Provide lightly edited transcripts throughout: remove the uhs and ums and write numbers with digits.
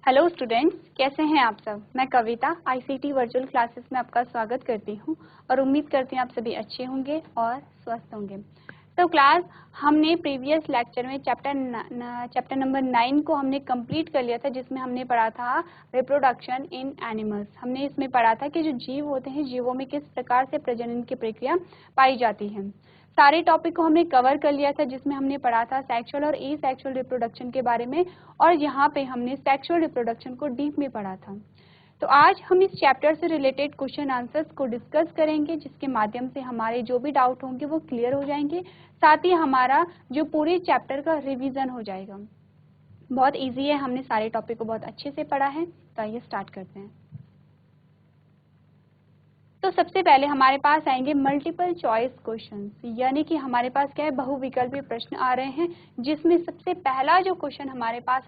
Hello students, कैसे हैं आप सब। मैं कविता आईसीटी वर्चुअल क्लासेस में आपका स्वागत करती हूं और उम्मीद करती हूं आप सभी अच्छे होंगे और स्वस्थ होंगे। तो क्लास हमने प्रीवियस लेक्चर में चैप्टर नंबर 9 को हमने कंप्लीट कर लिया था, जिसमें हमने पढ़ा था रिप्रोडक्शन इन एनिमल्स। हमने इसमें पढ़ा था कि जो जीव होते हैं, जीवों में किस प्रकार से प्रजनन की प्रक्रिया पाई जाती है। सारे टॉपिक को हमने कवर कर लिया था, जिसमें हमने पढ़ा था सेक्सुअल और एसेक्सुअल रिप्रोडक्शन के बारे में, और यहाँ पे हमने सेक्सुअल रिप्रोडक्शन को डीप में पढ़ा था। तो आज हम इस चैप्टर से रिलेटेड क्वेश्चन आंसर्स को डिस्कस करेंगे, जिसके माध्यम से हमारे जो भी डाउट होंगे वो क्लियर हो जाएंगे, साथ ही हमारा जो पूरे चैप्टर का रिवीजन हो जाएगा। बहुत ईजी है, हमने सारे टॉपिक को बहुत अच्छे से पढ़ा है। तो आइए स्टार्ट करते हैं। तो सबसे पहले हमारे पास आएंगे मल्टीपल चॉइस क्वेश्चंस, यानी कि हमारे पास क्या है, बहुविकल्पीय प्रश्न आ रहे हैं, जिसमें सबसे पहला जो क्वेश्चन हमारे पास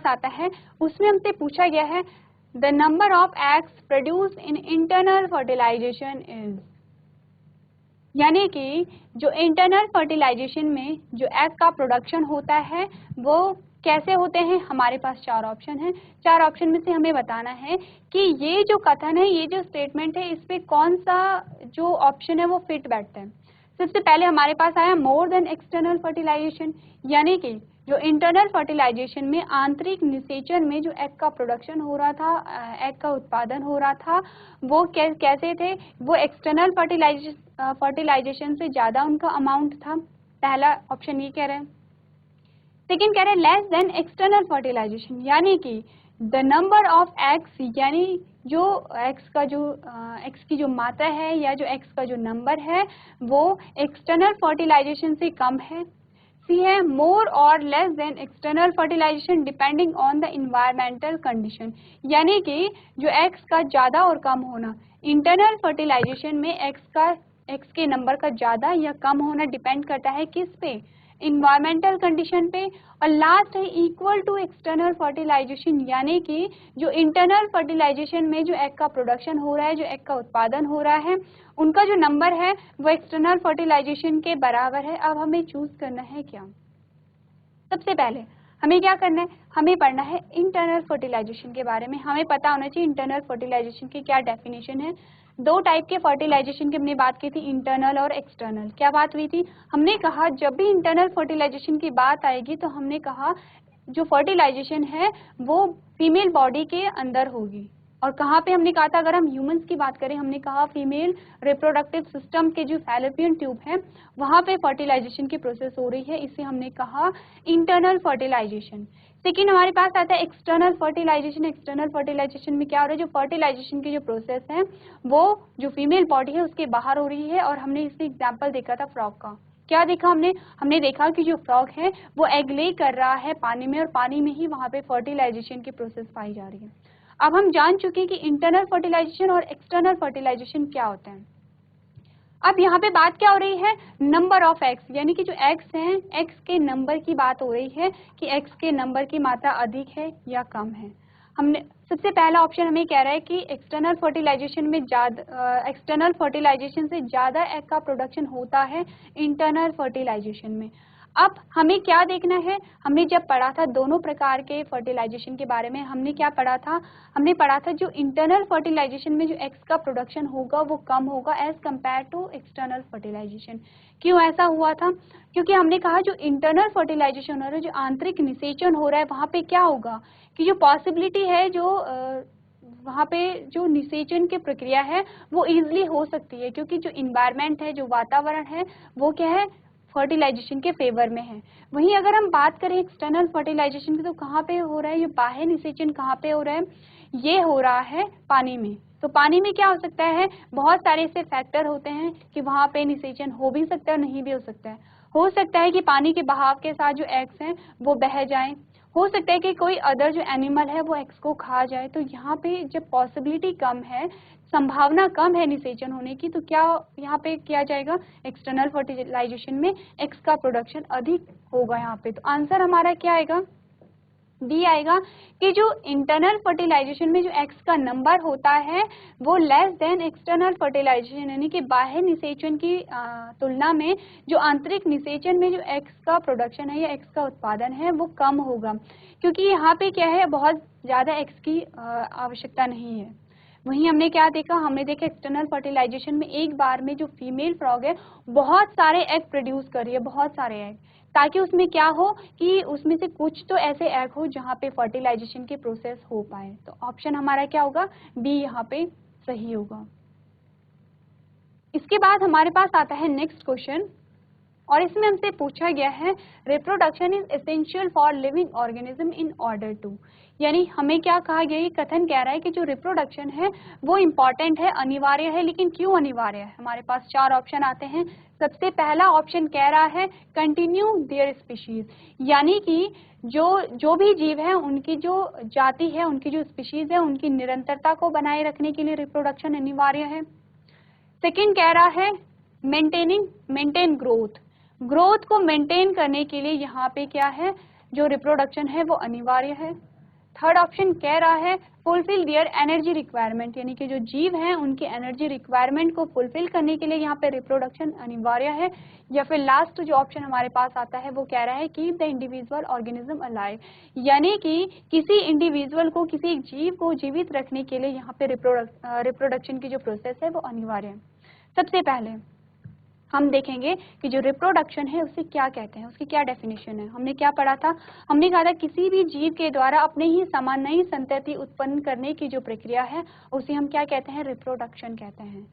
आता है उसमें हमसे पूछा गया है the number of eggs produce in internal fertilization is, यानी कि जो इंटरनल फर्टिलाइजेशन में जो एग का प्रोडक्शन होता है वो कैसे होते हैं। हमारे पास चार ऑप्शन हैं। चार ऑप्शन में से हमें बताना है कि ये जो कथन है, ये जो स्टेटमेंट है, इस पे कौन सा जो ऑप्शन है वो फिट बैठता है। सबसे पहले हमारे पास आया मोर देन एक्सटर्नल फर्टिलाइजेशन, यानी कि जो इंटरनल फर्टिलाइजेशन में आंतरिक निषेचन में जो एग का प्रोडक्शन हो रहा था, एग का उत्पादन हो रहा था, वो कैसे थे, वो एक्सटर्नल फर्टिलाइजेशन से ज्यादा उनका अमाउंट था। पहला ऑप्शन ये कह रहे हैं। सेकेंड कह रहे हैं लेस देन एक्सटर्नल फर्टिलाइजेशन, यानी कि द नंबर ऑफ एग्स, यानी जो एग्स की जो मात्रा है या जो एग्स का जो नंबर है वो एक्सटर्नल फर्टिलाइजेशन से कम है। सी है मोर और less than external fertilization depending on the environmental condition, यानी कि जो एग्स का ज्यादा और कम होना, इंटरनल फर्टिलाइजेशन में एग्स के नंबर का ज्यादा या कम होना डिपेंड करता है किस पे, इन्वायरमेंटल कंडीशन पे। और लास्ट है इक्वल टू एक्सटर्नल फर्टिलाइजेशन, यानी कि जो इंटरनल फर्टिलाइजेशन में जो एग का प्रोडक्शन हो रहा है, जो एग का उत्पादन हो रहा है, उनका जो नंबर है वो एक्सटर्नल फर्टिलाइजेशन के बराबर है। अब हमें चूज करना है क्या। सबसे पहले हमें क्या करना है, हमें पढ़ना है इंटरनल फर्टिलाइजेशन के बारे में। हमें पता होना चाहिए इंटरनल फर्टिलाइजेशन की क्या डेफिनेशन है। दो टाइप के फर्टिलाइजेशन की हमने बात की थी, इंटरनल और एक्सटर्नल। क्या बात हुई थी, हमने कहा जब भी इंटरनल फर्टिलाइजेशन की बात आएगी तो हमने कहा जो फर्टिलाइजेशन है वो फीमेल बॉडी के अंदर होगी। और कहाँ पे हमने कहा था, अगर हम ह्यूमंस की बात करें, हमने कहा फीमेल रिप्रोडक्टिव सिस्टम के जो फैलोपियन ट्यूब है वहाँ पे फर्टिलाइजेशन की प्रोसेस हो रही है, इसे हमने कहा इंटरनल फर्टिलाइजेशन। लेकिन हमारे पास आता है एक्सटर्नल फर्टिलाइजेशन। एक्सटर्नल फर्टिलाइजेशन में क्या हो रहा है, जो फर्टिलाइजेशन की जो प्रोसेस है वो जो फीमेल बॉडी है उसके बाहर हो रही है। और हमने इससे एग्जाम्पल देखा था फ्रॉग का। क्या देखा हमने देखा कि जो फ्रॉग है वो एग ले कर रहा है पानी में, और पानी में ही वहाँ पे फर्टिलाइजेशन की प्रोसेस पाई जा रही है। अब हम जान चुके हैं कि इंटरनल फर्टिलाइजेशन और एक्सटर्नल फर्टिलाइजेशन क्या होते हैं। अब यहाँ पे बात क्या हो रही है, नंबर ऑफ एग्स, यानी कि जो एग्स हैं, एग्स के नंबर की बात हो रही है कि एग्स के नंबर की मात्रा अधिक है या कम है। हमने सबसे पहला ऑप्शन हमें कह रहा है कि एक्सटर्नल फर्टिलाइजेशन में एक्सटर्नल फर्टिलाइजेशन से ज़्यादा एग का प्रोडक्शन होता है इंटरनल फर्टिलाइजेशन में। अब हमें क्या देखना है, हमने जब पढ़ा था दोनों प्रकार के फर्टिलाइजेशन के बारे में, हमने क्या पढ़ा था, हमने पढ़ा था जो इंटरनल फर्टिलाइजेशन में जो एग्स का प्रोडक्शन होगा वो कम होगा as compare to external fertilization. क्यों ऐसा हुआ था, क्योंकि हमने कहा जो इंटरनल फर्टिलाइजेशन हो रहा है, जो आंतरिक निषेचन हो रहा है, वहाँ पे क्या होगा कि जो पॉसिबिलिटी है, जो वहाँ पे जो निषेचन की प्रक्रिया है वो इजीली हो सकती है, क्योंकि जो इन्वायरमेंट है, जो वातावरण है, वो क्या है, फर्टिलाइजेशन के फेवर में है। वहीं अगर हम बात करें एक्सटर्नल फर्टिलाइजेशन की, तो कहाँ पे हो रहा है, ये बाह्य निषेचन कहाँ पे हो रहा है, ये हो रहा है पानी में। तो पानी में क्या हो सकता है, बहुत सारे ऐसे फैक्टर होते हैं कि वहाँ पे निषेचन हो भी सकता है और नहीं भी हो सकता है। हो सकता है कि पानी के बहाव के साथ जो एग्स हैं वो बह जाएं, हो सकता है कि कोई अदर जो एनिमल है वो एग्स को खा जाए। तो यहाँ पे जब पॉसिबिलिटी कम है, संभावना कम है निषेचन होने की, तो क्या यहाँ पे किया जाएगा, एक्सटर्नल फर्टिलाइजेशन में एग्स का प्रोडक्शन अधिक होगा यहाँ पे। तो आंसर हमारा क्या आएगा, डी आएगा कि जो इंटरनल फर्टिलाइजेशन में जो एक्स का नंबर होता है वो लेस देन एक्सटर्नल फर्टिलाइजेशन, यानी कि बाह्य निषेचन की तुलना में जो आंतरिक निषेचन में जो एक्स का प्रोडक्शन है या एक्स का उत्पादन है वो कम होगा, क्योंकि यहाँ पे क्या है, बहुत ज़्यादा एक्स की आवश्यकता नहीं है। वहीं हमने क्या देखा, हमने देखा एक्सटर्नल फर्टिलाइजेशन में एक बार में जो फीमेल फ्रॉग है बहुत सारे एग प्रोड्यूस कर रही है, बहुत सारे एग, ताकि उसमें क्या हो कि उसमें से कुछ तो ऐसे एग हो जहाँ पे फर्टिलाइजेशन की प्रोसेस हो पाए। तो ऑप्शन हमारा क्या होगा, बी यहाँ पे सही होगा। इसके बाद हमारे पास आता है नेक्स्ट क्वेश्चन, और इसमें हमसे पूछा गया है reproduction is essential for living organism in order to, यानी हमें क्या कहा गया, ये कथन कह रहा है कि जो रिप्रोडक्शन है वो इम्पॉर्टेंट है, अनिवार्य है, लेकिन क्यों अनिवार्य है। हमारे पास 4 ऑप्शन आते हैं। सबसे पहला ऑप्शन कह रहा है कंटिन्यू देयर स्पीशीज, यानी कि जो भी जीव है उनकी जो जाति है, उनकी जो स्पीशीज है, उनकी निरंतरता को बनाए रखने के लिए रिप्रोडक्शन अनिवार्य है। सेकेंड कह रहा है मेंटेन ग्रोथ को मेंटेन करने के लिए यहाँ पे क्या है, जो रिप्रोडक्शन है वो अनिवार्य है। थर्ड ऑप्शन कह रहा है फुलफिल देयर एनर्जी रिक्वायरमेंट, यानी कि जो जीव हैं उनकी एनर्जी रिक्वायरमेंट को फुलफिल करने के लिए यहाँ पे रिप्रोडक्शन अनिवार्य है। या फिर लास्ट जो ऑप्शन हमारे पास आता है वो कह रहा है keep the individual organism alive, यानी कि किसी इंडिविजुअल को, किसी जीव को जीवित रखने के लिए यहाँ पे रिप्रोडक्शन की जो प्रोसेस है वो अनिवार्य है। सबसे पहले हम देखेंगे कि जो रिप्रोडक्शन है उसे क्या कहते हैं, उसकी क्या डेफिनेशन है। हमने क्या पढ़ा था, हमने कहा था किसी भी जीव के द्वारा अपने ही समान नई संतति उत्पन्न करने की जो प्रक्रिया है उसे हम क्या कहते हैं, रिप्रोडक्शन कहते हैं।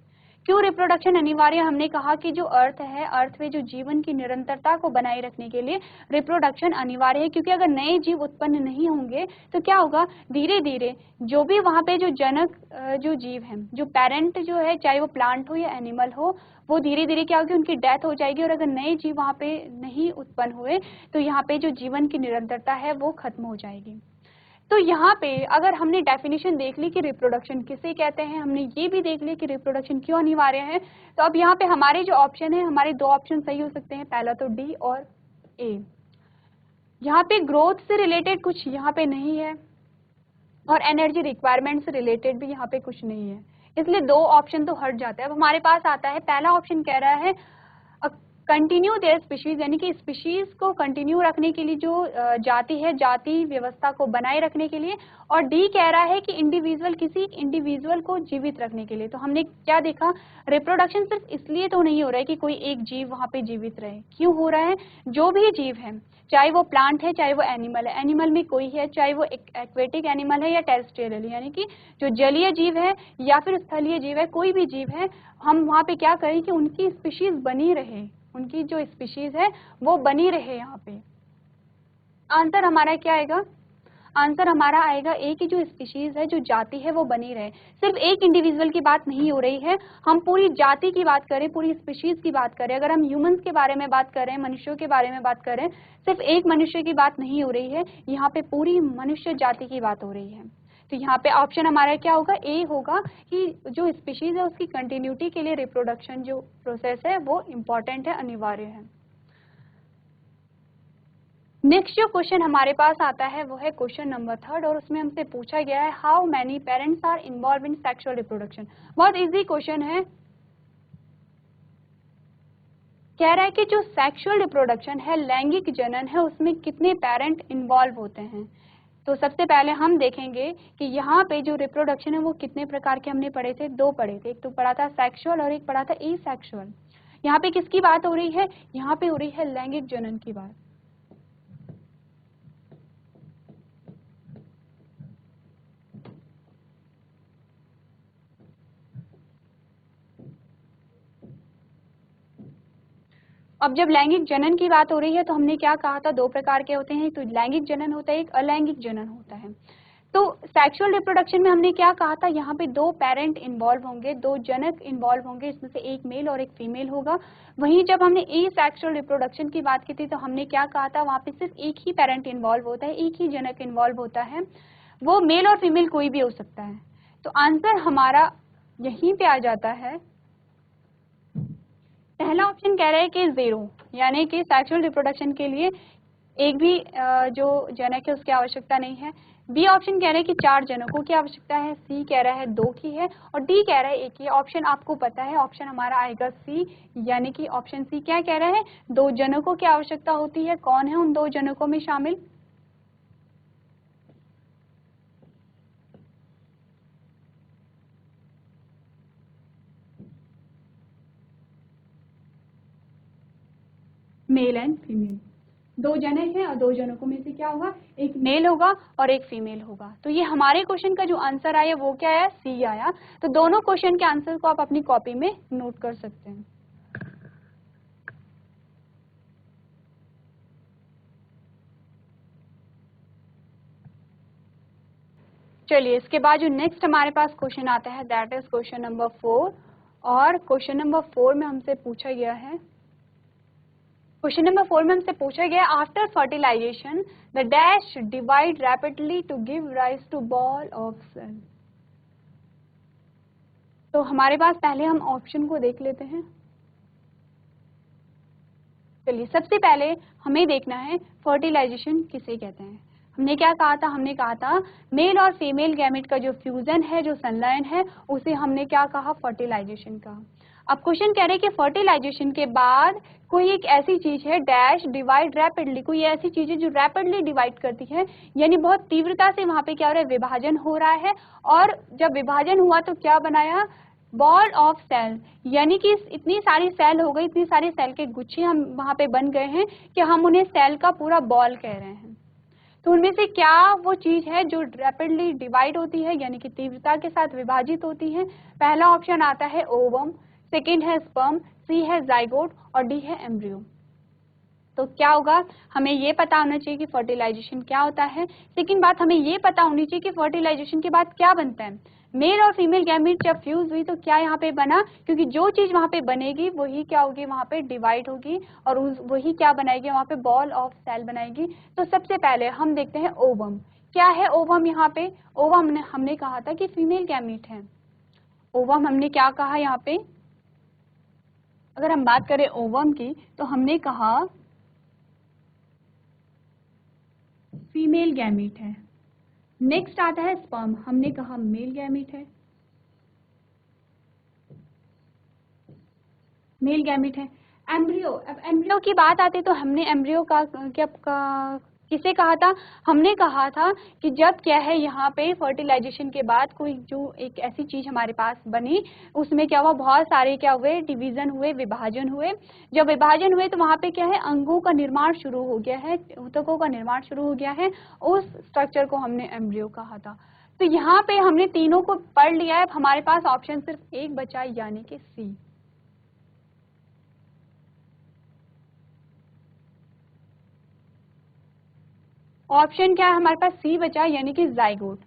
क्यों रिप्रोडक्शन अनिवार्य, हमने कहा कि जो अर्थ है, अर्थ में जो जीवन की निरंतरता को बनाए रखने के लिए रिप्रोडक्शन अनिवार्य है, क्योंकि अगर नए जीव उत्पन्न नहीं होंगे तो क्या होगा, धीरे धीरे जो भी वहाँ पे जो जनक जो जीव है, जो पेरेंट जो है, चाहे वो प्लांट हो या एनिमल हो, वो धीरे धीरे क्या होगी, उनकी डेथ हो जाएगी, और अगर नए जीव वहाँ पे नहीं उत्पन्न हुए तो यहाँ पे जो जीवन की निरंतरता है वो खत्म हो जाएगी। तो यहाँ पे अगर हमने डेफिनेशन देख ली कि रिप्रोडक्शन किसे कहते हैं, हमने ये भी देख लिया कि रिप्रोडक्शन क्यों अनिवार्य है, तो अब यहाँ पे हमारे जो ऑप्शन है, हमारे 2 ऑप्शन सही हो सकते हैं, पहला तो डी और ए। यहाँ पे ग्रोथ से रिलेटेड कुछ यहाँ पे नहीं है, और एनर्जी रिक्वायरमेंट से रिलेटेड भी यहाँ पे कुछ नहीं है, इसलिए 2 ऑप्शन तो हट जाता है। अब हमारे पास आता है पहला ऑप्शन कह रहा है कंटिन्यू देयर स्पीशीज, यानी कि स्पीशीज को कंटिन्यू रखने के लिए जो जाति है, जाति व्यवस्था को बनाए रखने के लिए, और डी कह रहा है कि इंडिविजुअल, किसी इंडिविजुअल को जीवित रखने के लिए। तो हमने क्या देखा, रिप्रोडक्शन सिर्फ इसलिए तो नहीं हो रहा है कि कोई एक जीव वहाँ पे जीवित रहे, क्यों हो रहा है, जो भी जीव है, चाहे वो प्लांट है, चाहे वो एनिमल है, एनिमल में कोई है, चाहे वो एक्वेटिक एनिमल है या टेरेस्ट्रियल, यानी कि जो जलीय जीव है या फिर स्थलीय जीव है, कोई भी जीव है, हम वहाँ पे क्या करें कि उनकी स्पीशीज बनी रहे, उनकी जो स्पीशीज है वो बनी रहे। यहाँ पे आंसर हमारा क्या आएगा, आंसर हमारा आएगा ए की जो स्पीशीज है, जो जाति है वो बनी रहे। सिर्फ एक इंडिविजुअल की बात नहीं हो रही है, हम पूरी जाति की बात करें, पूरी स्पीशीज की बात करें, अगर हम ह्यूमंस के बारे में बात करें, मनुष्यों के बारे में बात करें, सिर्फ एक मनुष्य की बात नहीं हो रही है, यहाँ पे पूरी मनुष्य जाति की बात हो रही है। तो यहाँ पे ऑप्शन हमारा क्या होगा, ए होगा कि जो स्पीशीज है उसकी कंटिन्यूटी के लिए रिप्रोडक्शन जो प्रोसेस है वो इम्पॉर्टेंट है, अनिवार्य है। नेक्स्ट जो क्वेश्चन हमारे पास आता है वो है क्वेश्चन नंबर 3, और उसमें हमसे पूछा गया है how many parents are involve in sexual reproduction. बहुत इजी क्वेश्चन है, कह रहा है कि जो सेक्सुअल रिप्रोडक्शन है, लैंगिक जनन है, उसमें कितने पेरेंट इन्वॉल्व होते हैं। तो सबसे पहले हम देखेंगे कि यहाँ पे जो रिप्रोडक्शन है वो कितने प्रकार के हमने पढ़े थे, 2 पढ़े थे, एक तो पढ़ा था सेक्सुअल और एक पढ़ा था एसेक्सुअल। यहाँ पे किसकी बात हो रही है, यहाँ पे हो रही है लैंगिक जनन की बात। अब जब लैंगिक जनन की बात हो रही है तो हमने क्या कहा था, 2 प्रकार के होते हैं, तो लैंगिक जनन होता है, एक अलैंगिक जनन होता है। तो सेक्सुअल रिप्रोडक्शन में हमने क्या कहा था, यहाँ पे 2 पेरेंट इन्वॉल्व होंगे, 2 जनक इन्वॉल्व होंगे, इसमें से एक मेल और एक फीमेल होगा। वहीं जब हमने एसेक्सुअल रिप्रोडक्शन की बात की थी तो हमने क्या कहा था, वहाँ पे सिर्फ एक ही पेरेंट इन्वॉल्व होता है, एक ही जनक इन्वॉल्व होता है, वो मेल और फीमेल कोई भी हो सकता है। तो आंसर हमारा यहीं पे आ जाता है, पहला ऑप्शन कह रहा है कि 0, यानी कि सेक्सुअल रिप्रोडक्शन के लिए एक भी जो जनक है उसकी आवश्यकता नहीं है। बी ऑप्शन कह रहा है कि 4 जनकों की आवश्यकता है, सी कह रहा है 2 की है, और डी कह रहा है 1 की। ऑप्शन आपको पता है, ऑप्शन हमारा आएगा सी, यानी कि ऑप्शन सी क्या कह रहा है, 2 जनकों की आवश्यकता होती है। कौन है उन 2 जनकों में शामिल? मेल एंड फीमेल, 2 जनक हैं और 2 जनकों में से क्या होगा, एक मेल होगा और एक फीमेल होगा। तो ये हमारे क्वेश्चन का जो आंसर आया वो क्या आया, सी आया। तो दोनों क्वेश्चन के आंसर को आप अपनी कॉपी में नोट कर सकते हैं। चलिए, इसके बाद जो नेक्स्ट हमारे पास क्वेश्चन आता है दैट इज क्वेश्चन नंबर 4। और क्वेश्चन नंबर 4 में हमसे पूछा गया है, क्वेश्चन नंबर 4 में हमसे पूछा गया, after fertilization the dash divide rapidly to give rise to ball of cell. तो हमारे पास पहले हम ऑप्शन को देख लेते हैं। चलिए, सबसे पहले हमें देखना है फर्टिलाइजेशन किसे कहते हैं। हमने क्या कहा था, हमने कहा था मेल और फीमेल गैमेट का जो फ्यूजन है, जो संलयन है, उसे हमने क्या कहा, फर्टिलाइजेशन कहा। अब क्वेश्चन कह रहे हैं कि फर्टिलाइजेशन के बाद कोई एक ऐसी चीज है डैश डिवाइड रैपिडली, कोई ऐसी चीज है जो रैपिडली डिवाइड करती है, यानी बहुत तीव्रता से वहां पे क्या हो रहा है, विभाजन हो रहा है। और जब विभाजन हुआ तो क्या बनाया, बॉल ऑफ सेल, यानी कि इतनी सारी सेल हो गई, इतनी सारी सेल के गुच्छे हम वहां पे बन गए हैं कि हम उन्हें सेल का पूरा बॉल कह रहे हैं। तो उनमें से क्या वो चीज है जो रैपिडली डिवाइड होती है, यानी कि तीव्रता के साथ विभाजित होती है? पहला ऑप्शन आता है ओवम, सेकंड है स्पर्म, सी है जाइगोट और डी है एम्ब्रियो। तो क्या होगा, हमें ये पता होना चाहिए कि फर्टिलाइजेशन क्या होता है। सेकंड बात, हमें ये पता होनी चाहिए कि फर्टिलाइजेशन के बाद क्या बनता है। मेल और फीमेल गैमेट जब फ्यूज हुई तो क्या यहाँ पे बना, क्योंकि जो चीज वहां पे बनेगी वही क्या होगी, वहां पे डिवाइड होगी और वही क्या बनाएगी, वहां पे बॉल ऑफ सेल बनाएगी। तो सबसे पहले हम देखते हैं ओवम। क्या है ओवम यहाँ पे, ओवम हमने कहा था कि फीमेल गैमेट है। ओवम हमने क्या कहा यहाँ पे, अगर हम बात करें ओवम की तो हमने कहा फीमेल गैमीट है। नेक्स्ट आता है स्पर्म, हमने कहा मेल गैमीट है, मेल गैमीट है। एम्ब्रियो, अब एम्ब्रियो की बात आती तो हमने एम्ब्रियो का क्या किसे कहा था, हमने कहा था कि जब क्या है यहाँ पे फर्टिलाइजेशन के बाद कोई जो एक ऐसी चीज हमारे पास बनी, उसमें क्या हुआ, बहुत सारे क्या हुए, डिवीजन हुए, विभाजन हुए। जब विभाजन हुए तो वहां पे क्या है, अंगों का निर्माण शुरू हो गया है, ऊतकों का निर्माण शुरू हो गया है, उस स्ट्रक्चर को हमने एम्ब्रियो कहा था। तो यहाँ पे हमने तीनों को पढ़ लिया है, हमारे पास ऑप्शन सिर्फ एक बचा, यानी कि सी। ऑप्शन क्या है हमारे पास, सी बचा, यानी कि जाइगोट।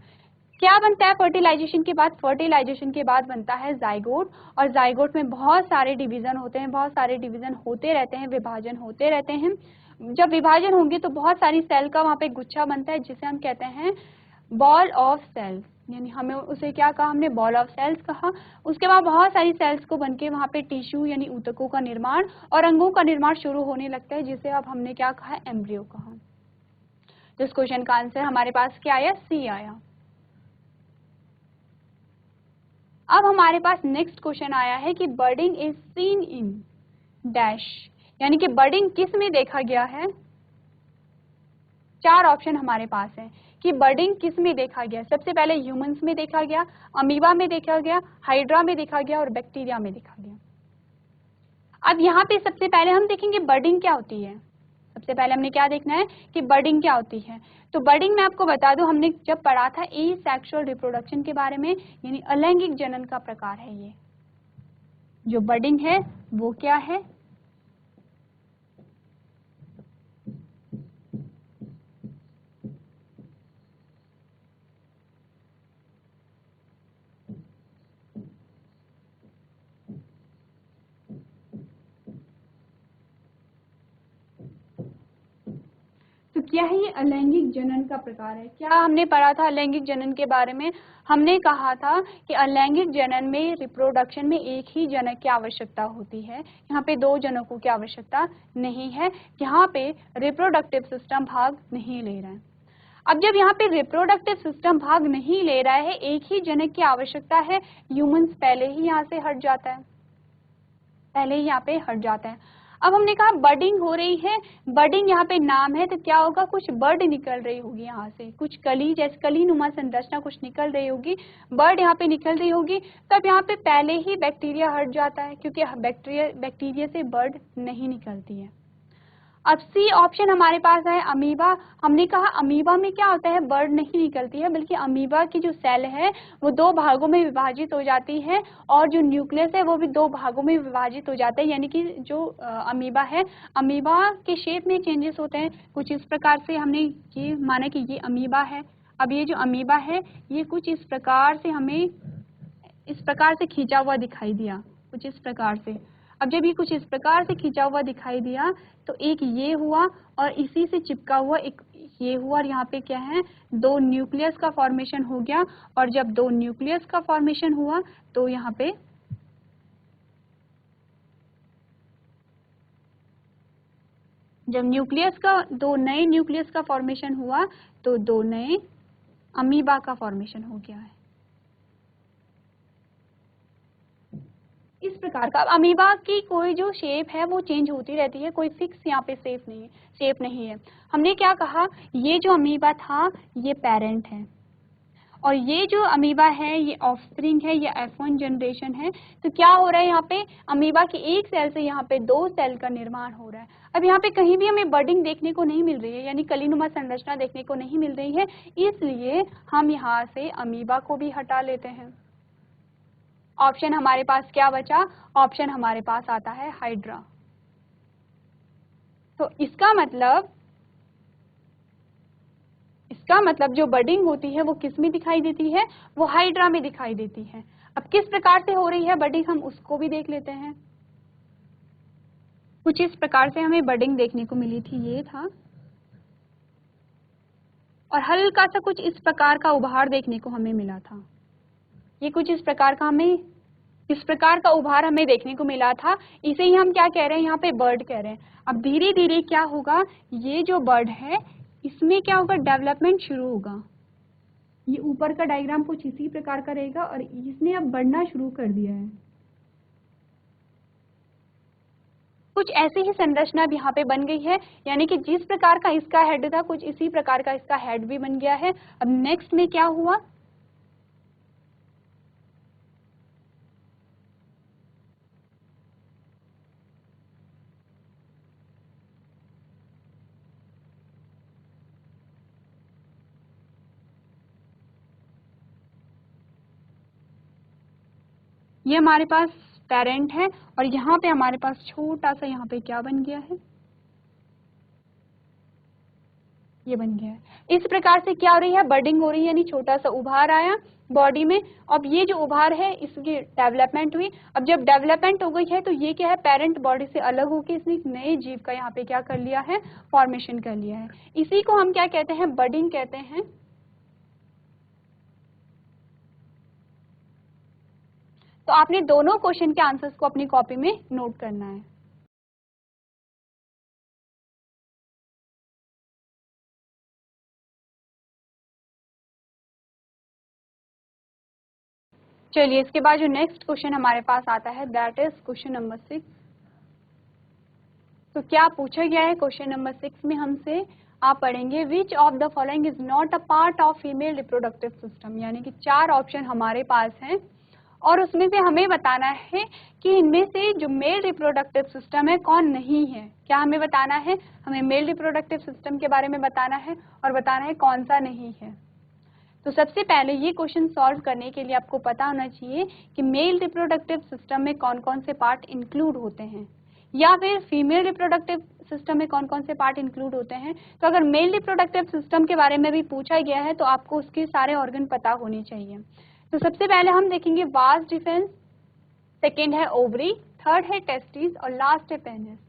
क्या बनता है फर्टिलाइजेशन के बाद, फर्टिलाइजेशन के बाद बनता है जाइगोट। और जाइगोट में बहुत सारे डिवीजन होते हैं, बहुत सारे डिवीजन होते रहते हैं, विभाजन होते रहते हैं। जब विभाजन होंगे तो बहुत सारी सेल का वहां पे गुच्छा बनता है, जिसे हम कहते हैं बॉल ऑफ सेल्स, यानी हमें उसे क्या कहा, हमने बॉल ऑफ सेल्स कहा। उसके बाद बहुत सारी सेल्स को बनके वहां पे टिश्यू यानी ऊतकों का निर्माण और अंगों का निर्माण शुरू होने लगता है, जिसे अब हमने क्या कहा, एम्ब्रियो कहा। तो इस क्वेश्चन का आंसर हमारे पास क्या आया, सी आया। अब हमारे पास नेक्स्ट क्वेश्चन आया है कि बर्डिंग इज सीन इन डैश, यानी कि बर्डिंग किस में देखा गया है। 4 ऑप्शन हमारे पास है कि बर्डिंग किस में देखा गया। सबसे पहले ह्यूमंस में देखा गया, अमीबा में देखा गया, हाइड्रा में देखा गया और बैक्टीरिया में देखा गया। अब यहाँ पे सबसे पहले हम देखेंगे बर्डिंग क्या होती है। सबसे पहले हमने क्या देखना है कि बर्डिंग क्या होती है। तो बर्डिंग में आपको बता दूं, हमने जब पढ़ा था ए सेक्सुअल रिप्रोडक्शन के बारे में, यानी अलैंगिक जनन का प्रकार है ये। जो बर्डिंग है वो क्या है, तो क्या है ये अलैंगिक जनन का प्रकार है। क्या हमने पढ़ा था अलैंगिक जनन के बारे में? हमने कहा था कि अलैंगिक जनन में रिप्रोडक्शन में एक ही जनक की आवश्यकता होती है, यहाँ पे दो जनकों की आवश्यकता नहीं है, यहाँ पे रिप्रोडक्टिव सिस्टम भाग नहीं ले रहा है। अब जब यहाँ पे रिप्रोडक्टिव सिस्टम भाग नहीं ले रहा है, एक ही जनक की आवश्यकता है, ह्यूमंस पहले ही यहाँ से हट जाता है, पहले ही यहाँ पे हट जाता है। अब हमने कहा बर्डिंग हो रही है, बर्डिंग यहाँ पे नाम है, तो क्या होगा, कुछ बर्ड निकल रही होगी यहाँ से, कुछ कली जैसे कली नुमा संरचना कुछ निकल रही होगी, बर्ड यहाँ पे निकल रही होगी। तब यहाँ पे पहले ही बैक्टीरिया हट जाता है, क्योंकि बैक्टीरिया से बर्ड नहीं निकलती है। अब सी ऑप्शन हमारे पास है अमीबा। हमने कहा अमीबा में क्या होता है, बर्ड नहीं निकलती है, बल्कि अमीबा की जो सेल है वो दो भागों में विभाजित हो जाती है, और जो न्यूक्लियस है वो भी दो भागों में विभाजित हो जाता है। यानी कि जो अमीबा है, अमीबा के शेप में चेंजेस होते हैं, कुछ इस प्रकार से हमने ये माना कि ये अमीबा है। अब ये जो अमीबा है ये कुछ इस प्रकार से हमें इस प्रकार से खींचा हुआ दिखाई दिया, कुछ इस प्रकार से। अब जब ये कुछ इस प्रकार से खींचा हुआ दिखाई दिया तो एक ये हुआ और इसी से चिपका हुआ एक ये हुआ, और यहाँ पे क्या है, दो न्यूक्लियस का फॉर्मेशन हो गया। और जब दो न्यूक्लियस का फॉर्मेशन हुआ तो यहाँ पे जब न्यूक्लियस का दो नए न्यूक्लियस का फॉर्मेशन हुआ तो दो नए अमीबा का फॉर्मेशन हो गया है, इस प्रकार का। अब अमीबा की कोई जो शेप है वो चेंज होती रहती है, कोई फिक्स यहाँ पे शेप नहीं है। हमने क्या कहा, ये जो अमीबा था ये पेरेंट है, और ये जो अमीबा है ये ऑफस्प्रिंग है, ये F1 जनरेशन है। तो क्या हो रहा है, यहाँ पे अमीबा की एक सेल से यहाँ पे दो सेल का निर्माण हो रहा है। अब यहाँ पे कहीं भी हमें बर्डिंग देखने को नहीं मिल रही है, यानी कलीनुमा संरचना देखने को नहीं मिल रही है, इसलिए हम यहाँ से अमीबा को भी हटा लेते हैं। ऑप्शन हमारे पास क्या बचा, ऑप्शन हमारे पास आता है हाइड्रा। तो इसका मतलब जो बर्डिंग होती है वो किस में दिखाई देती है, वो हाइड्रा में दिखाई देती है। अब किस प्रकार से हो रही है बर्डिंग, हम उसको भी देख लेते हैं। कुछ इस प्रकार से हमें बर्डिंग देखने को मिली थी, ये था, और हल्का सा कुछ इस प्रकार का उभार देखने को हमें मिला था। ये कुछ इस प्रकार का उभार हमें देखने को मिला था। इसे ही हम क्या कह रहे हैं, यहाँ पे बर्ड कह रहे हैं। अब धीरे धीरे क्या होगा, ये जो बर्ड है इसमें क्या होगा, डेवलपमेंट शुरू होगा। ये ऊपर का डायग्राम कुछ इसी प्रकार का रहेगा, और इसने अब बढ़ना शुरू कर दिया है। कुछ ऐसी ही संरचना भी यहाँ पे बन गई है, यानी कि जिस प्रकार का इसका हेड था कुछ इसी प्रकार का इसका हेड भी बन गया है। अब नेक्स्ट में क्या हुआ, ये हमारे पास पेरेंट है, और यहाँ पे हमारे पास छोटा सा यहाँ पे क्या बन गया है, ये बन गया है। इस प्रकार से क्या हो रही है, बर्डिंग हो रही है, यानी छोटा सा उभार आया बॉडी में। अब ये जो उभार है इसकी डेवलपमेंट हुई। अब जब डेवलपमेंट हो गई है तो ये क्या है, पेरेंट बॉडी से अलग होकर इसने एक नए जीव का यहाँ पे क्या कर लिया है, फॉर्मेशन कर लिया है। इसी को हम क्या कहते हैं, बर्डिंग कहते हैं। तो आपने दोनों क्वेश्चन के आंसर्स को अपनी कॉपी में नोट करना है। चलिए इसके बाद जो नेक्स्ट क्वेश्चन हमारे पास आता है दैट इज क्वेश्चन नंबर 6। तो क्या पूछा गया है क्वेश्चन नंबर 6 में हमसे, आप पढ़ेंगे विच of the following is not a part of female reproductive system. यानी कि 4 ऑप्शन हमारे पास हैं, और उसमें से हमें बताना है कि इनमें से जो मेल रिप्रोडक्टिव सिस्टम है कौन नहीं है। क्या हमें बताना है, हमें मेल रिप्रोडक्टिव सिस्टम के बारे में बताना है, और बताना है कौन सा नहीं है। तो सबसे पहले ये क्वेश्चन सॉल्व करने के लिए आपको पता होना चाहिए कि मेल रिप्रोडक्टिव सिस्टम में कौन कौन से पार्ट इंक्लूड होते हैं, या फिर फीमेल रिप्रोडक्टिव सिस्टम में कौन कौन से पार्ट इंक्लूड होते हैं। तो अगर मेल रिप्रोडक्टिव सिस्टम के बारे में भी पूछा गया है तो आपको उसके सारे ऑर्गन पता होने चाहिए। तो सबसे पहले हम देखेंगे वास डिफेंस, सेकेंड है ओवरी, थर्ड है टेस्टिस, और लास्ट है पेनिस।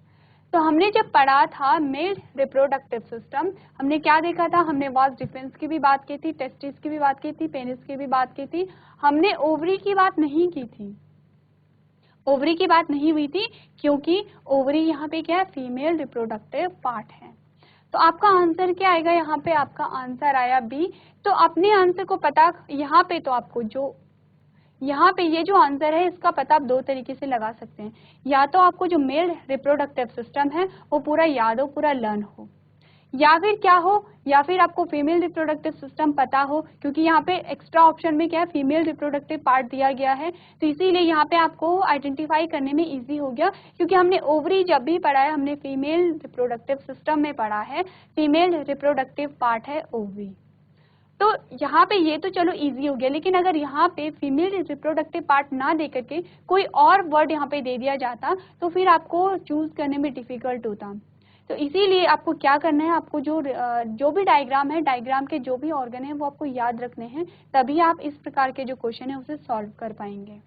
तो हमने जब पढ़ा था मेल रिप्रोडक्टिव सिस्टम, हमने क्या देखा था? हमने वास डिफरेंस की भी बात की थी, टेस्टिस की भी बात की थी, पेनिस की भी बात की थी, हमने ओवरी की बात नहीं की थी। ओवरी की बात नहीं हुई थी क्योंकि ओवरी यहाँ पे क्या है? फीमेल रिप्रोडक्टिव पार्ट है। तो आपका आंसर क्या आएगा? यहाँ पे आपका आंसर आया बी। तो अपने आंसर को पता, यहाँ पे तो आपको जो यहाँ पे ये जो आंसर है इसका पता आप दो तरीके से लगा सकते हैं। या तो आपको जो मेल रिप्रोडक्टिव सिस्टम है वो पूरा याद हो, पूरा लर्न हो, या फिर क्या हो, या फिर आपको फीमेल रिप्रोडक्टिव सिस्टम पता हो, क्योंकि यहाँ पे एक्स्ट्रा ऑप्शन में क्या है? फीमेल रिप्रोडक्टिव पार्ट दिया गया है, तो इसीलिए यहाँ पे आपको आइडेंटिफाई करने में इजी हो गया, क्योंकि हमने ओवरी जब भी पढ़ा है हमने फीमेल रिप्रोडक्टिव सिस्टम में पढ़ा है, फीमेल रिप्रोडक्टिव पार्ट है ओवरी। तो यहाँ पे ये तो चलो इजी हो गया, लेकिन अगर यहाँ पे फीमेल रिप्रोडक्टिव पार्ट ना दे करके कोई और वर्ड यहाँ पे दे दिया जाता तो फिर आपको चूज करने में डिफिकल्ट होता। तो इसीलिए आपको क्या करना है? आपको जो भी डायग्राम है, डायग्राम के जो भी ऑर्गन है वो आपको याद रखने हैं, तभी आप इस प्रकार के जो क्वेश्चन है उसे सॉल्व कर पाएंगे।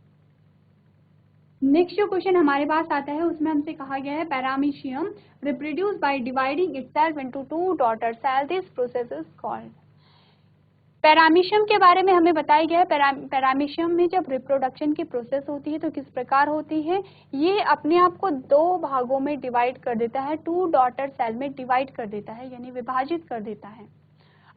नेक्स्ट जो क्वेश्चन हमारे पास आता है उसमें हमसे कहा गया है paramecium reproduce by dividing itself into two daughter cell, this process is called. Paramecium के बारे में हमें बताया गया है। पैरामीशियम में जब रिप्रोडक्शन की प्रोसेस होती है तो किस प्रकार होती है? ये अपने आप को दो भागों में डिवाइड कर देता है, टू डॉटर सेल में डिवाइड कर देता है, यानी विभाजित कर देता है।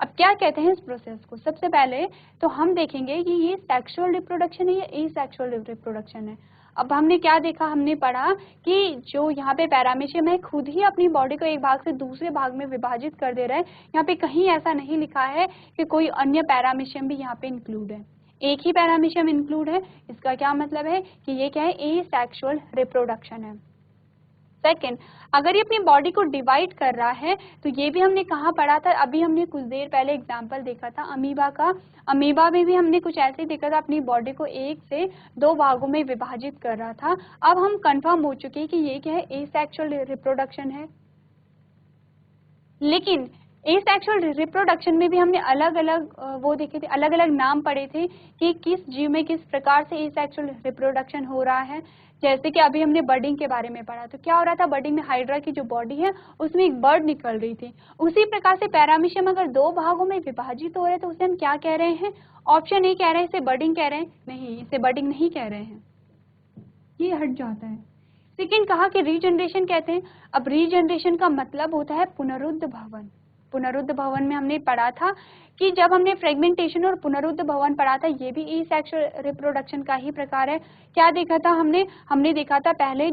अब क्या कहते हैं इस प्रोसेस को? सबसे पहले तो हम देखेंगे कि ये सेक्सुअल रिप्रोडक्शन है या एसेक्सुअल रिप्रोडक्शन है। अब हमने क्या देखा? हमने पढ़ा कि जो यहाँ पे पैरामीशियम है खुद ही अपनी बॉडी को एक भाग से दूसरे भाग में विभाजित कर दे रहा है। यहाँ पे कहीं ऐसा नहीं लिखा है कि कोई अन्य पैरामीशियम भी यहाँ पे इंक्लूड है, एक ही पैरामीशियम इंक्लूड है। इसका क्या मतलब है कि ये क्या है? एसेक्सुअल रिप्रोडक्शन है। सेकेंड, अगर ये अपनी बॉडी को डिवाइड कर रहा है तो ये भी हमने कहाँ पढ़ा था? अभी हमने कुछ देर पहले एग्जाम्पल देखा था अमीबा का। अमीबा में भी हमने कुछ ऐसे ही देखा था, अपनी बॉडी को एक से दो भागों में विभाजित कर रहा था। अब हम कंफर्म हो चुके हैं कि ये क्या है? एसेक्सुअल रिप्रोडक्शन है। लेकिन एसेक्सुअल रिप्रोडक्शन में भी हमने अलग अलग वो देखे थे, अलग अलग नाम पढ़े थे कि किस जीव में किस प्रकार से एसेक्सुअल रिप्रोडक्शन हो रहा है। जैसे कि अभी हमने बर्डिंग के बारे में पढ़ा, तो क्या हो रहा था? बर्डिंग में हाइड्रा की जो बॉडी है उसमें एक बर्ड निकल रही थी। उसी प्रकार से पैरामीशियम अगर दो भागों में विभाजित हो रहे हैं तो उसे हम क्या कह रहे हैं? ऑप्शन ए कह रहे हैं इसे बर्डिंग कह रहे हैं, नहीं इसे बर्डिंग नहीं कह रहे हैं, ये हट जाता है। सेकेंड कहा कि रीजनरेशन कहते हैं। अब रीजनरेशन का मतलब होता है पुनरुद्ध भवन। पुनरुद्ध भवन में हमने पढ़ा था कि जब हमने फ्रेगमेंटेशन और पुनरुद्ध भवन पढ़ा था, ये भी एसेक्सुअल रिप्रोडक्शन का ही प्रकार है। क्या देखा था हमने देखा था पहले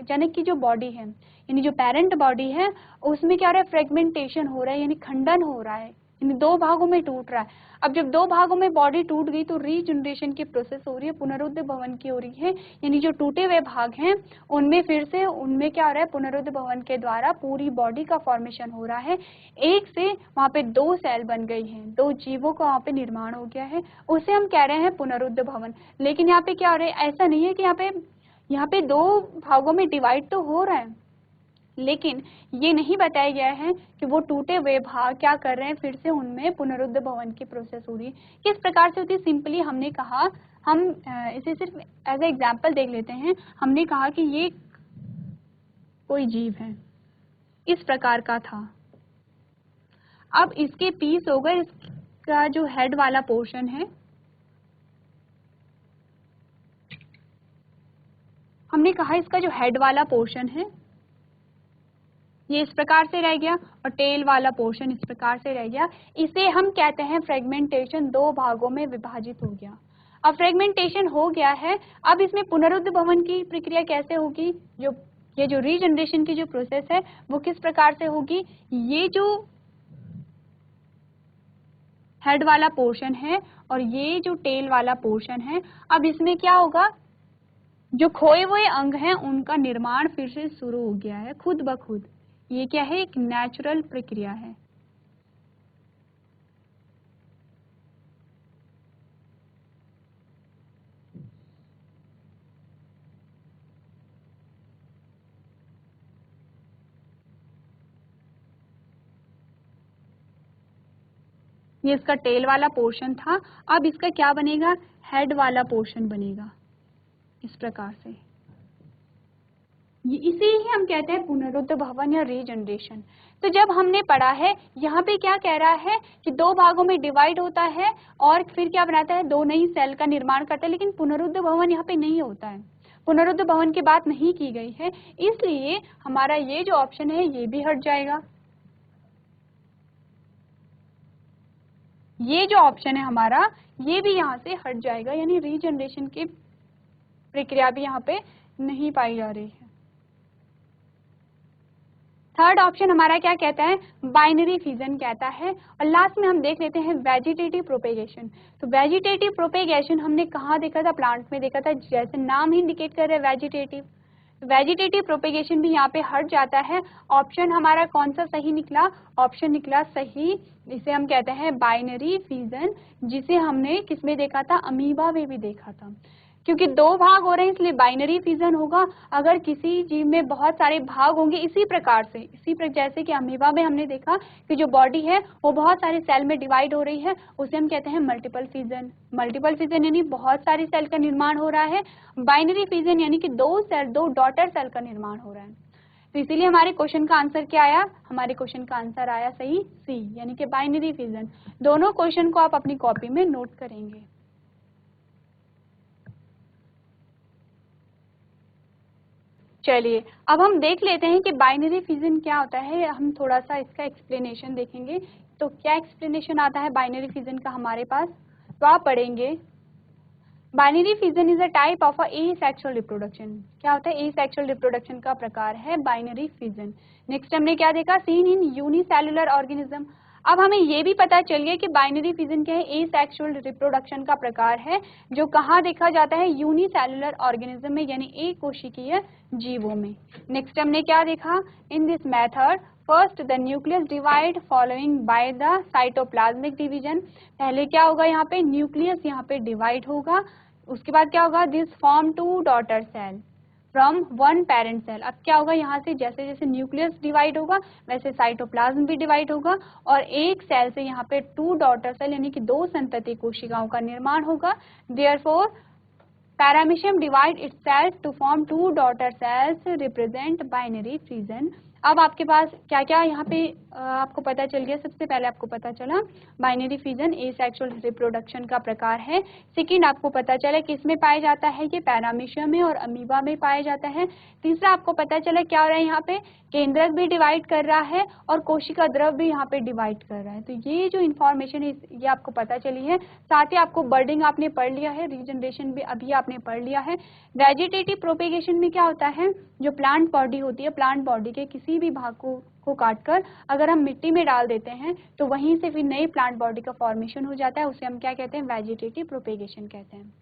जनक की जो बॉडी है, यानी जो पेरेंट बॉडी है, उसमें क्या हो रहा है? फ्रेगमेंटेशन हो रहा है, यानी खंडन हो रहा है, यानी दो भागों में टूट रहा है। अब जब दो भागों में बॉडी टूट गई तो रीजनरेशन की प्रोसेस हो रही है, पुनरुद्ध भवन की हो रही है, यानी जो टूटे हुए भाग हैं उनमें फिर से उनमें क्या हो रहा है? पुनरुद्ध भवन के द्वारा पूरी बॉडी का फॉर्मेशन हो रहा है। एक से वहाँ पे दो सेल बन गई हैं, दो जीवों का वहाँ पे निर्माण हो गया है, उसे हम कह रहे हैं पुनरुद्ध भवन। लेकिन यहाँ पे क्या हो रहा है? ऐसा नहीं है कि यहाँ पे दो भागों में डिवाइड तो हो रहा है, लेकिन ये नहीं बताया गया है कि वो टूटे हुए भाग क्या कर रहे हैं, फिर से उनमें पुनरुद्ध भवन की प्रोसेस हो रही है। किस प्रकार से होती है? सिंपली हमने कहा, हम इसे सिर्फ एज ए एग्जाम्पल देख लेते हैं। हमने कहा कि ये कोई जीव है, इस प्रकार का था। अब इसके पीस हो गए, इसका जो हेड वाला पोर्शन है, हमने कहा इसका जो हेड वाला पोर्शन है ये इस प्रकार से रह गया और टेल वाला पोर्शन इस प्रकार से रह गया। इसे हम कहते हैं फ्रेगमेंटेशन, दो भागों में विभाजित हो गया। अब फ्रेगमेंटेशन हो गया है, अब इसमें पुनरुद्ध भवन की प्रक्रिया कैसे होगी? ये जो रीजनरेशन की जो प्रोसेस है वो किस प्रकार से होगी? ये जो हेड वाला पोर्शन है और ये जो टेल वाला पोर्शन है, अब इसमें क्या होगा? जो खोए हुए अंग हैं उनका निर्माण फिर से शुरू हो गया है खुद ब खुद। ये क्या है? एक नेचुरल प्रक्रिया है। ये इसका टेल वाला पोर्शन था, अब इसका क्या बनेगा? हेड वाला पोर्शन बनेगा इस प्रकार से। इसे ही हम कहते हैं पुनरुत्थ भवन या रीजनरेशन। तो जब हमने पढ़ा है यहाँ पे क्या कह रहा है कि दो भागों में डिवाइड होता है और फिर क्या बनाता है, दो नई सेल का निर्माण करता है, लेकिन पुनरुत्थ भवन यहाँ पे नहीं होता है, पुनरुत्थ भवन की बात नहीं की गई है, इसलिए हमारा ये जो ऑप्शन है ये भी हट जाएगा। ये जो ऑप्शन है हमारा ये भी यहाँ से हट जाएगा, यानी रीजनरेशन की प्रक्रिया भी यहाँ पे नहीं पाई जा रही है। थर्ड ऑप्शन हमारा क्या कहता है, बाइनरी फिजन कहता है। और लास्ट में हम देख लेते हैं वेजिटेटिव प्रोपेगेशन। तो वेजिटेटिव प्रोपेगेशन हमने कहाँ देखा था, प्लांट में देखा था, जैसे नाम ही इंडिकेट कर रहे हैं वेजिटेटिव। वेजिटेटिव प्रोपेगेशन भी यहाँ पे हट जाता है। ऑप्शन हमारा कौन सा सही निकला, ऑप्शन निकला सही, इसे हम कहते हैं बाइनरी फिजन, जिसे हमने किसमें देखा था, अमीबा में भी देखा था। क्योंकि दो भाग हो रहे हैं इसलिए बाइनरी फिजन होगा। अगर किसी जीव में बहुत सारे भाग होंगे इसी प्रकार से, जैसे कि अमीबा में हमने देखा कि जो बॉडी है वो बहुत सारे सेल में डिवाइड हो रही है, उसे हम कहते हैं मल्टीपल फिजन। मल्टीपल फिजन यानी बहुत सारी सेल का निर्माण हो रहा है। बाइनरी फिजन यानी कि दो सेल, दो डॉटर सेल का निर्माण हो रहा है। तो इसीलिए हमारे क्वेश्चन का आंसर क्या आया, हमारे क्वेश्चन का आंसर आया सही सी, यानी कि बाइनरी फिजन। दोनों क्वेश्चन को आप अपनी कॉपी में नोट करेंगे। चलिए अब हम देख लेते हैं कि बाइनरी फिजन क्या होता है, हम थोड़ा सा इसका एक्सप्लेनेशन देखेंगे। तो क्या एक्सप्लेनेशन आता है बाइनरी फिजन का हमारे पास, तो आप पढ़ेंगे binary fission is a type of asexual reproduction. क्या होता है, एसेक्सुअल रिप्रोडक्शन का प्रकार है बाइनरी फिजन। नेक्स्ट हमने क्या देखा, सीन इन यूनिसेलुलर ऑर्गेनिज्म। अब हमें ये भी पता चल गया कि बाइनरी फिजन क्या है, एसेक्सुअल रिप्रोडक्शन का प्रकार है जो कहाँ देखा जाता है, यूनिसेलुलर ऑर्गेनिज्म में, यानी एक कोशिकीय जीवों में। नेक्स्ट हमने क्या देखा, in this method first the nucleus divide following by the cytoplasmic division. पहले क्या होगा, यहाँ पे न्यूक्लियस यहाँ पे डिवाइड होगा, उसके बाद क्या होगा, this form two daughter cell from one parent cell. अब क्या होगा, यहाँ से जैसे जैसे न्यूक्लियस डिवाइड होगा वैसे साइटोप्लाज्म भी डिवाइड होगा और एक सेल से यहाँ पे टू डॉटर सेल यानी कि दो संतति कोशिकाओं का निर्माण होगा। Therefore paramecium divide itself to form two daughter cells represent binary fission. अब आपके पास क्या क्या यहाँ पे आपको पता चल गया। सबसे पहले आपको पता चला बाइनरी फिजन एसेक्सुअल रिप्रोडक्शन का प्रकार है। सेकंड आपको पता चला कि इसमें पाया जाता है कि पैरामीशियम में और अमीबा में पाया जाता है। तीसरा आपको पता चला क्या हो रहा है, यहाँ पे केंद्रक भी डिवाइड कर रहा है और कोशिका द्रव भी यहाँ पे डिवाइड कर रहा है। तो ये जो इन्फॉर्मेशन है ये आपको पता चली है। साथ ही आपको बर्डिंग आपने पढ़ लिया है, रीजनरेशन भी अभी आपने पढ़ लिया है। वेजिटेटिव प्रोपेगेशन में क्या होता है, जो प्लांट बॉडी होती है, प्लांट बॉडी के किसी भी भाग को काटकर अगर हम मिट्टी में डाल देते हैं तो वहीं से फिर नई प्लांट बॉडी का फॉर्मेशन हो जाता है, उसे हम क्या कहते हैं, वेजिटेटिव प्रोपेगेशन कहते हैं।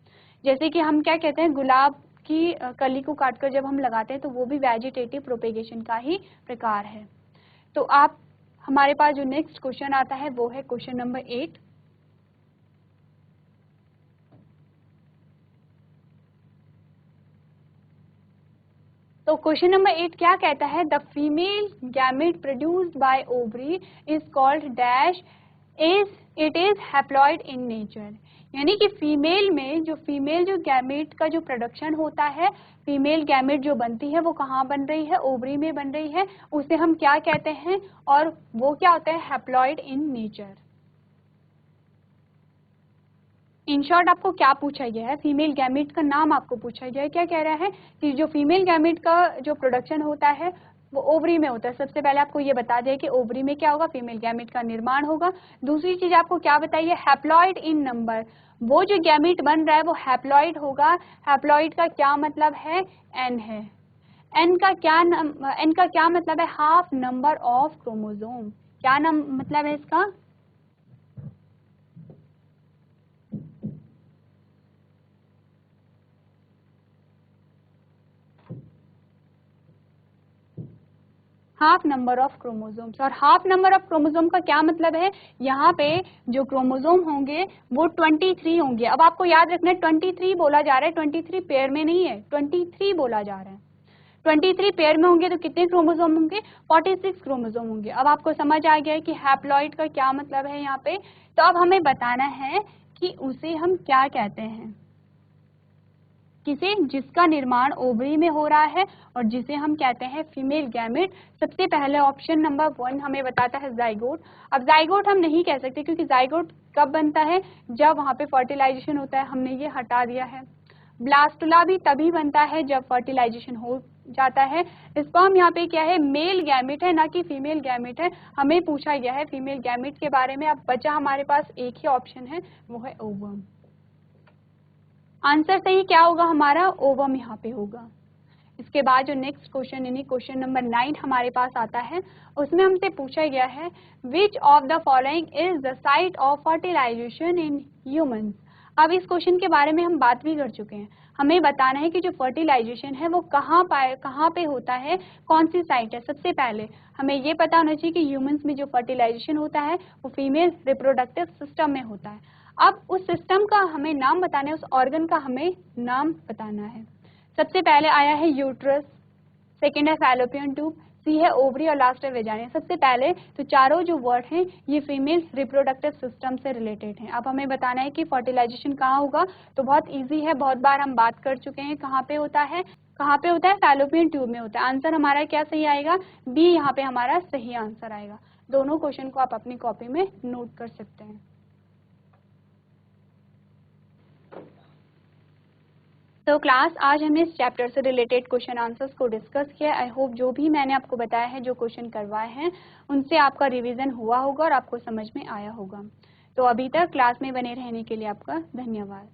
जैसे कि हम क्या कहते हैं, गुलाब की कली को काटकर जब हम लगाते हैं तो वो भी वेजिटेटिव प्रोपेगेशन का ही प्रकार है। तो आप हमारे पास जो नेक्स्ट क्वेश्चन आता है वो है क्वेश्चन नंबर 8। तो क्वेश्चन नंबर 8 क्या कहता है, the female gamete produced by ovary is called dash is it is haploid in nature. यानी कि फीमेल में जो गैमेट का जो प्रोडक्शन होता है, फीमेल गैमेट जो बनती है वो कहाँ बन रही है, ओवरी में बन रही है, उसे हम क्या कहते हैं, और वो क्या होता है, haploid in nature. In short आपको क्या पूछा गया है, फीमेल गैमेट का नाम आपको पूछा गया है। क्या कह रहा है कि जो फीमेल गैमेट का जो प्रोडक्शन होता है वो ओवरी में होता है। सबसे पहले आपको ये बता दिया कि ओवरी में क्या होगा, फीमेल गैमेट का निर्माण होगा। दूसरी चीज आपको क्या बताइए, हैप्लॉइड इन नंबर, वो जो गैमेट बन रहा है वो हैप्लॉइड होगा। हैप्लॉइड का क्या मतलब है, एन है। एन का क्या मतलब है, हाफ नंबर ऑफ क्रोमोसोम। क्या मतलब है इसका, हाफ नंबर ऑफ क्रोमोसोम्स। और हाफ नंबर ऑफ क्रोमोसोम का क्या मतलब है, यहाँ पे जो क्रोमोसोम होंगे वो 23 होंगे। अब आपको याद रखना है 23 बोला जा रहा है, 23 पेयर में नहीं है, 23 बोला जा रहा है। 23 पेयर में होंगे तो कितने क्रोमोसोम होंगे, 46 क्रोमोसोम होंगे। अब आपको समझ आ गया है कि हैप्लॉइड का क्या मतलब है यहाँ पे। तो अब हमें बताना है कि उसे हम क्या कहते हैं। किसे? जिसका निर्माण ओवरी में हो रहा है और जिसे हम कहते हैं फीमेल गैमेट। सबसे पहले ऑप्शन नंबर 1 हमें बताता है जाइगोट। अब जाइगोट हम नहीं कह सकते क्योंकि जाइगोट कब बनता है? जब वहाँ पे फर्टिलाइजेशन होता है, हमने ये हटा दिया है। ब्लास्टुला भी तभी बनता है जब फर्टिलाइजेशन हो जाता है। स्पर्म यहाँ पे क्या है? मेल गैमेट है, ना कि फीमेल गैमेट है। हमें पूछा गया है फीमेल गैमेट के बारे में। अब बचा हमारे पास एक ही ऑप्शन है, वो है ओवम। आंसर सही क्या होगा हमारा? ओवम यहाँ पे होगा। इसके बाद जो नेक्स्ट क्वेश्चन यानी क्वेश्चन नंबर 9 हमारे पास आता है, उसमें हमसे पूछा गया है which of the following is the site of fertilization in humans. अब इस क्वेश्चन के बारे में हम बात भी कर चुके हैं। हमें बताना है कि जो फर्टिलाइजेशन है वो कहाँ पे होता है, कौन सी साइट है। सबसे पहले हमें ये पता होना चाहिए कि ह्यूमंस में जो फर्टिलाइजेशन होता है वो फीमेल रिप्रोडक्टिव सिस्टम में होता है। अब उस सिस्टम का हमें नाम बताना है, उस ऑर्गन का हमें नाम बताना है। सबसे पहले आया है यूट्रस, सेकेंड है फैलोपियन ट्यूब, सी है ओवरी और लास्ट है वेजाइना। सबसे पहले तो चारों जो वर्ड हैं ये फीमेल रिप्रोडक्टिव सिस्टम से रिलेटेड हैं। अब हमें बताना है कि फर्टिलाइजेशन कहाँ होगा, तो बहुत इजी है, बहुत बार हम बात कर चुके हैं। कहाँ पे होता है? कहाँ पे होता है? फैलोपियन ट्यूब में होता है। आंसर हमारा क्या सही आएगा? बी यहाँ पे हमारा सही आंसर आएगा। दोनों क्वेश्चन को आप अपनी कॉपी में नोट कर सकते हैं। तो क्लास आज हमने इस चैप्टर से रिलेटेड क्वेश्चन आंसर्स को डिस्कस किया। आई होप जो भी मैंने आपको बताया है, जो क्वेश्चन करवाए हैं, उनसे आपका रिवीजन हुआ होगा और आपको समझ में आया होगा। तो अभी तक क्लास में बने रहने के लिए आपका धन्यवाद।